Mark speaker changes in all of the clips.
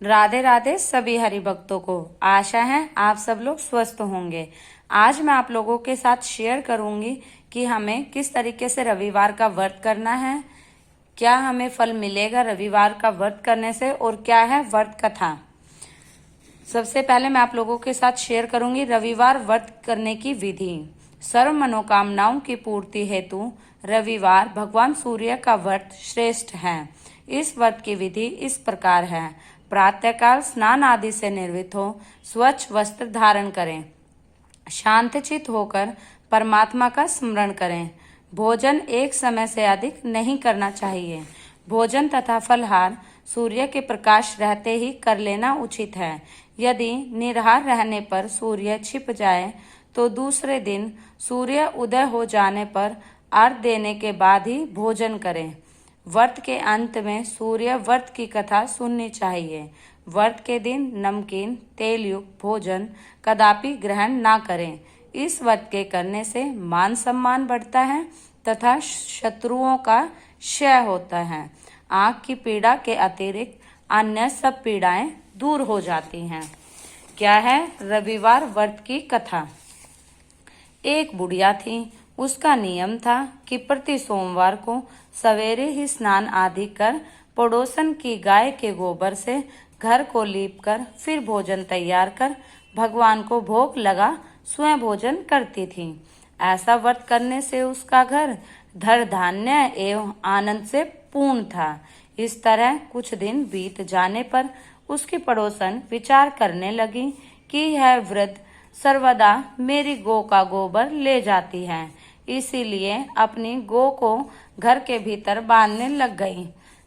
Speaker 1: राधे राधे सभी हरि भक्तों को। आशा है आप सब लोग स्वस्थ होंगे। आज मैं आप लोगों के साथ शेयर करूंगी कि हमें किस तरीके से रविवार का व्रत करना है, क्या हमें फल मिलेगा रविवार का व्रत करने से और क्या है व्रत कथा। सबसे पहले मैं आप लोगों के साथ शेयर करूंगी रविवार व्रत करने की विधि। सर्व मनोकामनाओं की पूर्ति हेतु रविवार भगवान सूर्य का व्रत श्रेष्ठ है। इस व्रत की विधि इस प्रकार है। प्रातःकाल स्नान आदि से निर्वृत्त हो स्वच्छ वस्त्र धारण करें, शांतचित होकर परमात्मा का स्मरण करें। भोजन एक समय से अधिक नहीं करना चाहिए। भोजन तथा फलहार सूर्य के प्रकाश रहते ही कर लेना उचित है। यदि निराहार रहने पर सूर्य छिप जाए तो दूसरे दिन सूर्य उदय हो जाने पर अर्घ्य देने के बाद ही भोजन करें। व्रत के अंत में सूर्य व्रत की कथा सुननी चाहिए। व्रत के दिन नमकीन तेल युक्त भोजन कदापि ग्रहण ना करें। इस व्रत के करने से मान सम्मान बढ़ता है तथा शत्रुओं का क्षय होता है। आंख की पीड़ा के अतिरिक्त अन्य सब पीड़ाएं दूर हो जाती हैं। क्या है रविवार व्रत की कथा। एक बुढ़िया थी। उसका नियम था कि प्रति सोमवार को सवेरे ही स्नान आदि कर पड़ोसन की गाय के गोबर से घर को लीप कर फिर भोजन तैयार कर भगवान को भोग लगा स्वयं भोजन करती थी। ऐसा व्रत करने से उसका घर धन धान्य एवं आनंद से पूर्ण था। इस तरह कुछ दिन बीत जाने पर उसकी पड़ोसन विचार करने लगी कि यह वृद्ध सर्वदा मेरी गौ का गोबर ले जाती है, इसीलिए अपनी गौ को घर के भीतर बांधने लग गई।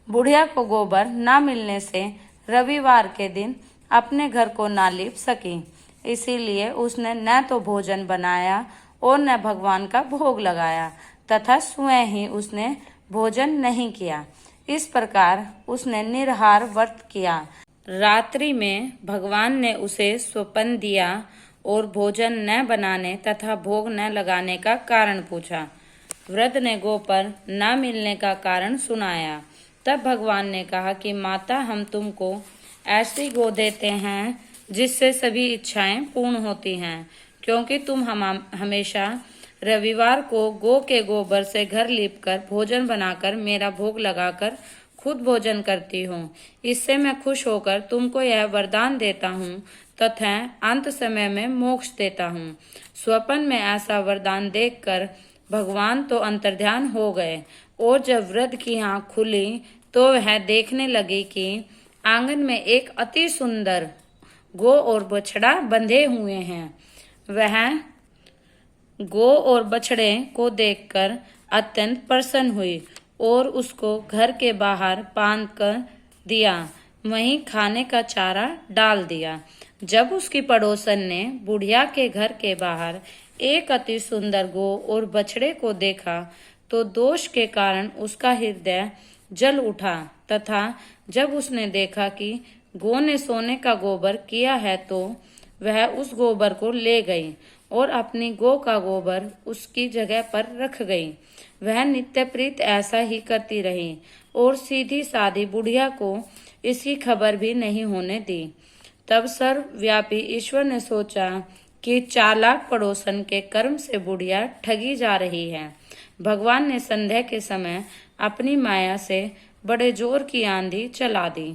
Speaker 1: बुढ़िया को गोबर न मिलने से रविवार के दिन अपने घर को ना लीप सकी, इसीलिए उसने न तो भोजन बनाया और न भगवान का भोग लगाया तथा स्वयं ही उसने भोजन नहीं किया। इस प्रकार उसने निराहार व्रत किया। रात्रि में भगवान ने उसे स्वप्न दिया और भोजन न बनाने तथा भोग न लगाने का कारण पूछा। वृद्ध ने गो पर न मिलने का कारण सुनाया। तब भगवान ने कहा कि माता, हम तुमको ऐसी गो देते हैं जिससे सभी इच्छाएं पूर्ण होती हैं, क्योंकि तुम हमेशा रविवार को गो के गोबर से घर लीपकर भोजन बनाकर मेरा भोग लगाकर खुद भोजन करती हो। इससे मैं खुश होकर तुमको यह वरदान देता हूँ तथा अंत समय में मोक्ष देता हूँ। स्वप्न में ऐसा वरदान देखकर भगवान तो अंतर्ध्यान हो गए और जब वृद्ध की आँख खुली तो वह देखने लगी कि आंगन में एक अति सुंदर गो और बछड़ा बंधे हुए हैं। वह गो और बछड़े को देखकर अत्यंत प्रसन्न हुई और उसको घर के बाहर बांध कर दिया, वहीं खाने का चारा डाल दिया। जब उसकी पड़ोसन ने बुढ़िया के घर के बाहर एक अति सुंदर गो और बछड़े को देखा तो दोष के कारण उसका हृदय जल उठा तथा जब उसने देखा कि गो ने सोने का गोबर किया है तो वह उस गोबर को ले गई और अपनी गो का गोबर उसकी जगह पर रख गई। वह नित्य प्रीत ऐसा ही करती रही और सीधी सादी बुढ़िया को इसकी खबर भी नहीं होने दी। तब सर्वव्यापी ईश्वर ने सोचा कि चालाक पड़ोसन के कर्म से बुढ़िया ठगी जा रही है। भगवान ने संध्या के समय अपनी माया से बड़े जोर की आंधी चला दी।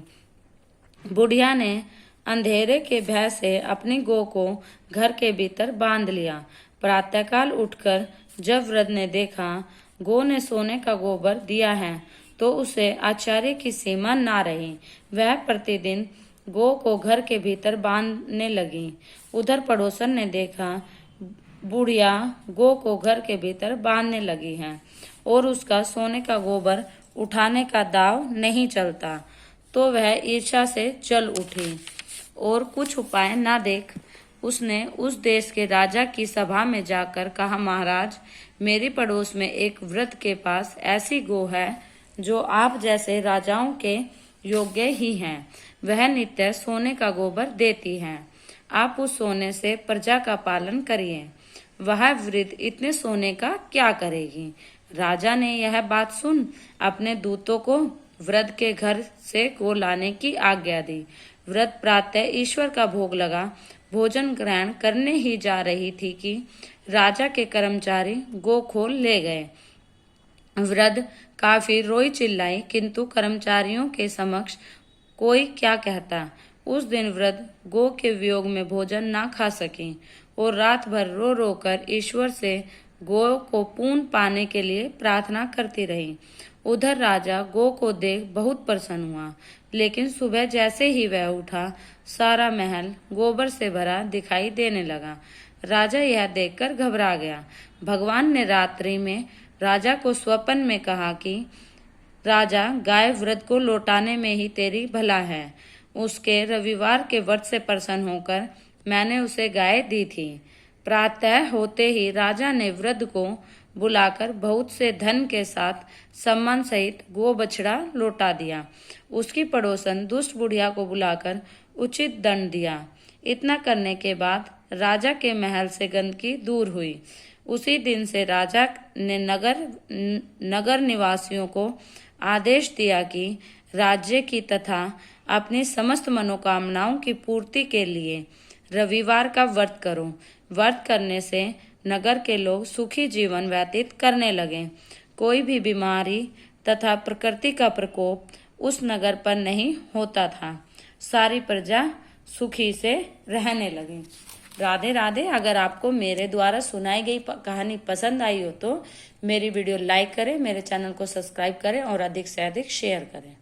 Speaker 1: बुढ़िया ने अंधेरे के भय से अपनी गो को घर के भीतर बांध लिया। प्रातःकाल उठकर जब वृद्ध ने देखा गो ने सोने का गोबर दिया है तो उसे आश्चर्य की सीमा ना रही। वह प्रतिदिन गो को घर के भीतर बांधने लगी। उधर पड़ोसन ने देखा बुढ़िया गो को घर के भीतर बांधने लगी है और उसका सोने का गोबर उठाने का दाव नहीं चलता, तो वह ईर्ष्या से जल उठी और कुछ उपाय ना देख उसने उस देश के राजा की सभा में जाकर कहा, महाराज, मेरी पड़ोस में एक वृद्ध के पास ऐसी गो है जो आप जैसे राजाओं के योग्य ही हैं। वह नित्य सोने का गोबर देती है। आप उस सोने से प्रजा का पालन करिए। वह वृद्ध इतने सोने का क्या करेगी। राजा ने यह बात सुन अपने दूतों को वृद्ध के घर से गो लाने की आज्ञा दी। वृद्ध प्रातः ईश्वर का भोग लगा भोजन ग्रहण करने ही जा रही थी कि राजा के कर्मचारी गो खोल ले गए। वृद्ध काफी रोई चिल्लाई, किंतु कर्मचारियों के समक्ष कोई क्या कहता। उस दिन वृद्ध गो के वियोग में भोजन ना खा सकी और रात भर रो रो कर ईश्वर से गो को पूर्ण पाने के लिए प्रार्थना करती रही। उधर राजा गो को देख बहुत प्रसन्न हुआ, लेकिन सुबह जैसे ही वह उठा, सारा महल गोबर से भरा दिखाई देने लगा। राजा यह देखकर घबरा गया। भगवान ने रात्रि में राजा को स्वप्न में कहा कि राजा, गाय वृद्ध को लौटाने में ही तेरी भला है। उसके रविवार के व्रत से प्रसन्न होकर मैंने उसे गाय दी थी। प्रातः होते ही राजा ने वृद्ध को बुलाकर बहुत से धन के साथ सम्मान सहित गो बछड़ा लौटा दिया। उसकी पड़ोसन दुष्ट बुढ़िया को बुलाकर उचित दंड दिया। इतना करने के बाद राजा के महल से गंदगी दूर हुई। उसी दिन से राजा ने नगर निवासियों को आदेश दिया कि राज्य की तथा अपनी समस्त मनोकामनाओं की पूर्ति के लिए रविवार का व्रत करो। व्रत करने से नगर के लोग सुखी जीवन व्यतीत करने लगे। कोई भी बीमारी तथा प्रकृति का प्रकोप उस नगर पर नहीं होता था। सारी प्रजा सुखी से रहने लगी। राधे राधे। अगर आपको मेरे द्वारा सुनाई गई कहानी पसंद आई हो तो मेरी वीडियो लाइक करें, मेरे चैनल को सब्सक्राइब करें और अधिक से अधिक शेयर करें।